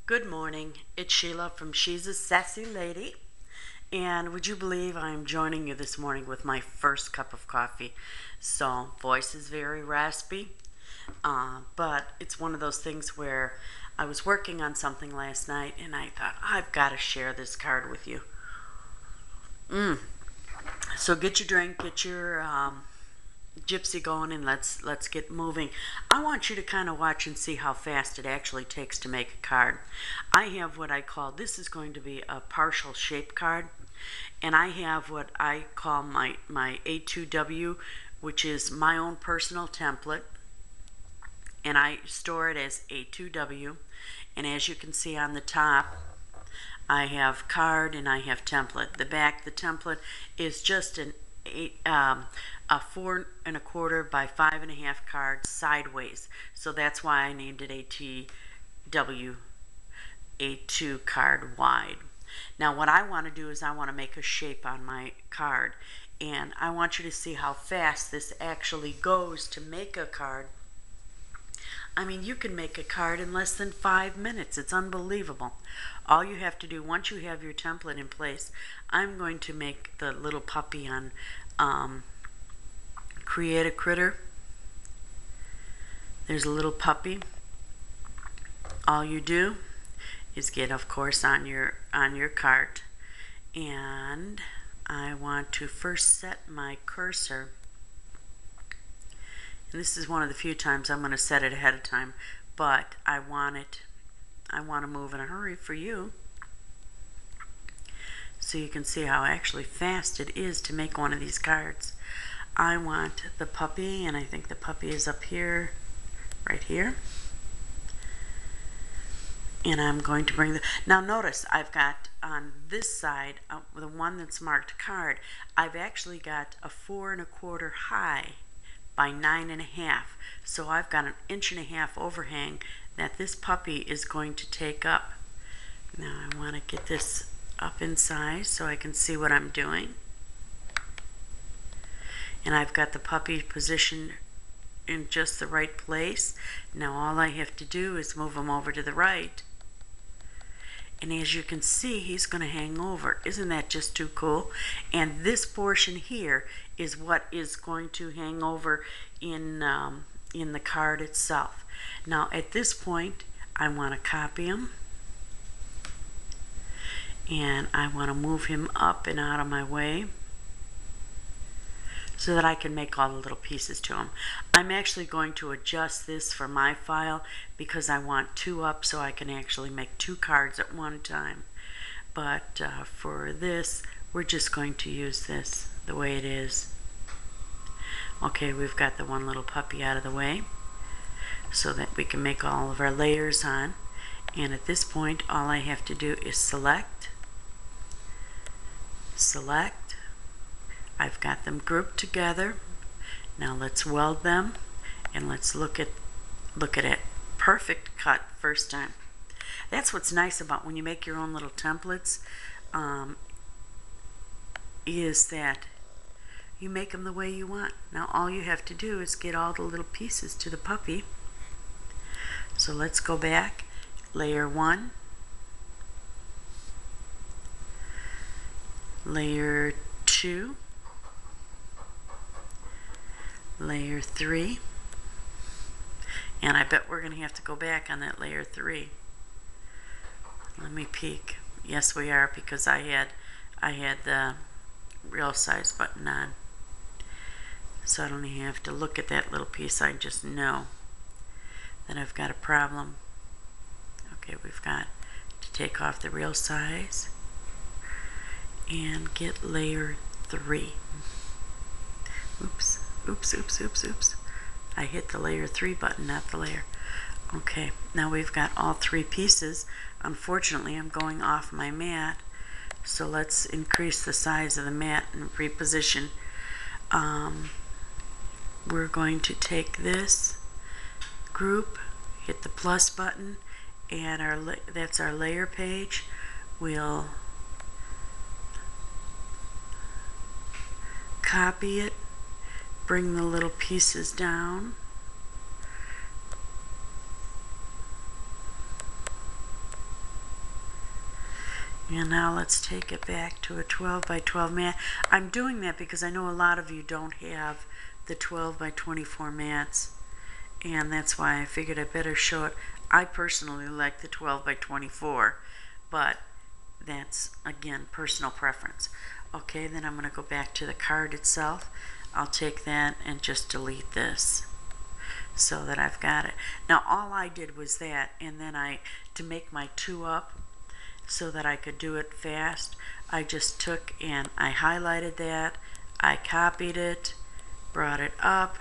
Good morning. It's Sheila from She's a Sassy Lady. And would you believe I'm joining you this morning with my first cup of coffee? So, voice is very raspy, but it's one of those things where I was working on something last night and I thought, I've got to share this card with you. So, get your drink, get your gypsy going, and let's get moving. I want you to kind of watch and see how fast it actually takes to make a card. I have what I call, this is going to be a partial shape card, and I have what I call my A2W, which is my own personal template, and I store it as A2W. And as you can see on the top, I have card and I have template. The back, the template is just a 4 1/4 by 5 1/2 card sideways. So that's why I named it ATW A2 card wide. Now what I want to do is I want to make a shape on my card, and I want you to see how fast this actually goes to make a card. I mean, you can make a card in less than 5 minutes. It's unbelievable. All you have to do, once you have your template in place, I'm going to make the little puppy on Create a Critter. There's a little puppy. All you do is get, of course, on your cart, and I want to first set my cursor. And this is one of the few times I'm going to set it ahead of time, but I want to move in a hurry for you, so you can see how actually fast it is to make one of these cards. I want the puppy, and I think the puppy is up here, right here. And I'm going to bring now notice I've got on this side, the one that's marked card, I've actually got a 4 1/4 high by 9 1/2. So I've got an 1.5 overhang that this puppy is going to take up. Now I want to get this up in size so I can see what I'm doing. And I've got the puppy positioned in just the right place. Now all I have to do is move him over to the right. And as you can see, he's going to hang over. Isn't that just too cool? And this portion here is what is going to hang over in the card itself. Now at this point, I want to copy him, and I want to move him up and out of my way so that I can make all the little pieces to him. I'm actually going to adjust this for my file because I want 2 up so I can actually make 2 cards at one time. But for this, we're just going to use this the way it is. Okay, we've got the one little puppy out of the way so that we can make all of our layers on. And at this point, all I have to do is select. I've got them grouped together. Now let's weld them, and let's look at it. Perfect cut first time. That's what's nice about when you make your own little templates, is that you make them the way you want. Now all you have to do is get all the little pieces to the puppy. So let's go back. Layer 1, layer 2, layer 3, and I bet we're going to have to go back on that layer 3. Let me peek. Yes, we are, because I had the real size button on, so I don't even have to look at that little piece. I just know that I've got a problem. Okay, we've got to take off the real size and get layer 3. Oops. I hit the layer 3 button, not the layer. Okay, now we've got all 3 pieces. Unfortunately, I'm going off my mat, so let's increase the size of the mat and reposition. We're going to take this group, hit the plus button, and that's our layer page. We'll copy it, bring the little pieces down, And now let's take it back to a 12 by 12 mat. I'm doing that because I know a lot of you don't have the 12 by 24 mats, and that's why I figured I better show it. I personally like the 12 by 24, but that's, again, personal preference. Okay, then I'm going to go back to the card itself. I'll take that and just delete this so that I've got it. Now all I did was that, and then to make my 2 up so that I could do it fast, I just took and I highlighted that, I copied it, brought it up.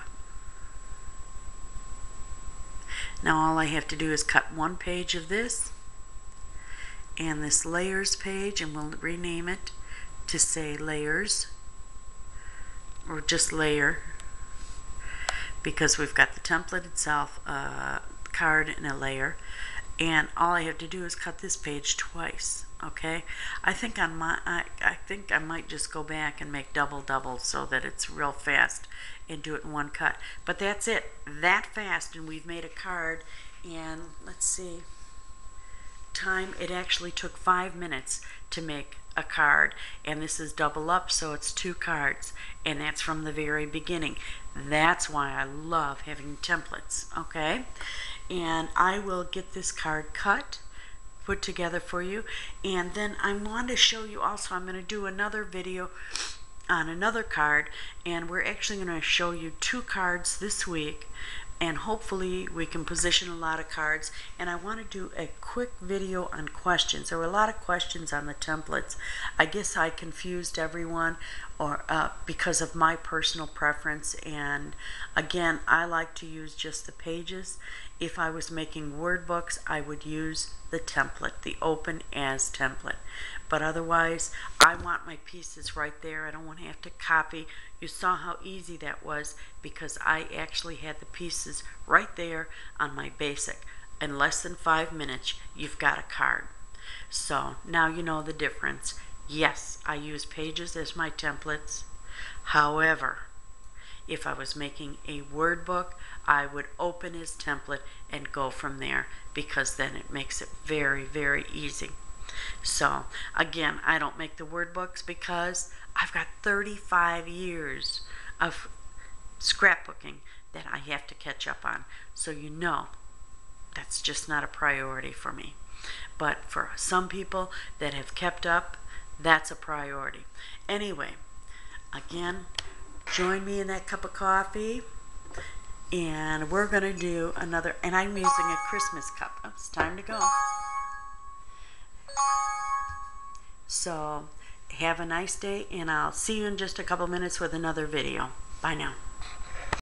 Now all I have to do is cut 1 page of this and this layers page, and we'll rename it to say layers, or just layer, because we've got the template itself, card, and a layer. And all I have to do is cut this page twice. Okay, I think I might just go back and make double so that it's real fast and do it in 1 cut. But that's it, that fast, and we've made a card. And let's see, time, it actually took 5 minutes to make a card, and this is double up, so it's 2 cards, and that's from the very beginning. That's why I love having templates. Okay, and I will get this card cut, put together for you, and then I want to show you also, I'm going to do another video on another card, and we're actually going to show you 2 cards this week, and hopefully we can position a lot of cards. And I want to do a quick video on questions. There were a lot of questions on the templates. I guess I confused everyone, or because of my personal preference, and again, I like to use just the pages. If I was making word books, I would use the template, the open as template. But otherwise, I want my pieces right there. I don't want to have to copy. You saw how easy that was because I actually had the pieces right there on my basic. In less than 5 minutes, you've got a card. So now you know the difference. Yes, I use pages as my templates. However, if I was making a word book, I would open as template and go from there, because then it makes it very, very easy. So again, I don't make the word books because I've got 35 years of scrapbooking that I have to catch up on. So you know, that's just not a priority for me. But for some people that have kept up, that's a priority. Anyway, again, join me in that cup of coffee, and we're going to do another, and I'm using a Christmas cup. Oh, it's time to go. So have a nice day, and I'll see you in just a couple minutes with another video. Bye now.